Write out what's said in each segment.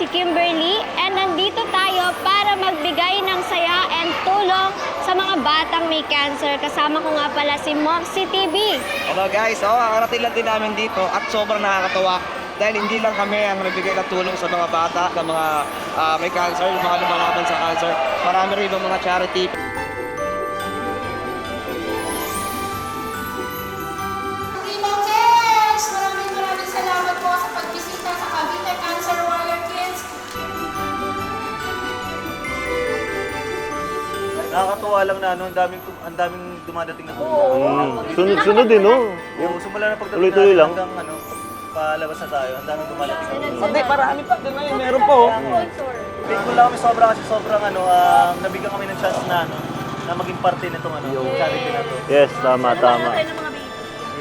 si Kimberly and nandito tayo para magbigay ng saya and tulong sa mga batang may cancer. Kasama ko nga pala si Moxie TV. Hello guys, kakarating lang din namin dito at sobrang nakakatawa dahil hindi lang kami ang nagbigay ng tulong sa mga bata, sa mga may cancer, yung mga lumalaban sa cancer. Marami rin ibang mga charity. Maraming salamat po sa pagbisita sa Cavite Cancer Warrior Kids. Nakakatuwa lang na ano, ang daming dumadating na tulong. Sunod-sunod din, no? Yung sumula na pagdating Tuloy-tuloy lang. hanggang ano, palabas na tayo, ang daming dumadating. Hindi, marami pa. Doon ngayon, meron po. Thankful lang kami sobrang ano, nabigyan kami ng chance na ano, na maging parte nitong ano, charity na to. Yes, tama.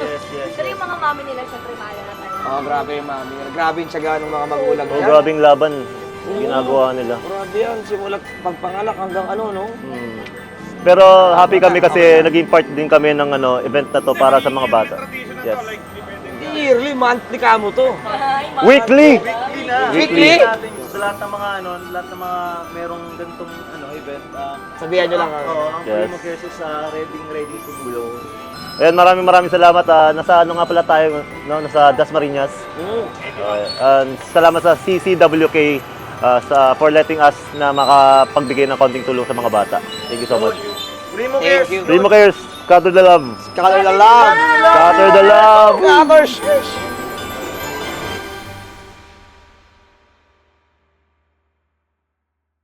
Yes. Pero yung mga mami nila, syempre maalala tayo. Grabe yung mami. Grabe yung tsaga ng mga magulang Oh, yan. grabing laban yung ginagawa nila. Grabe yan, simulat pagpangalak hanggang ano, no? Pero happy kami kasi naging part din kami ng event na to para sa mga bata. Yes. Hindi yearly, monthly kamo to. Weekly! Weekly? Sa lahat ng mga ano, lahat ng mga merong ganitong ano, event, Sabihan nyo lang. Oo, ang Yes. Primo Cares is ready to blow. Ayan, maraming salamat. Nasa ano nga pala tayo, no? Nasa Dasmariñas. Salamat sa CCWK for letting us na makapagbigay ng konting tulong sa mga bata. Thank you so much. Primo Thank Cares! you. Primo Cares, Scatter the Love. Scatter the love! Scatter the Love! Scatter!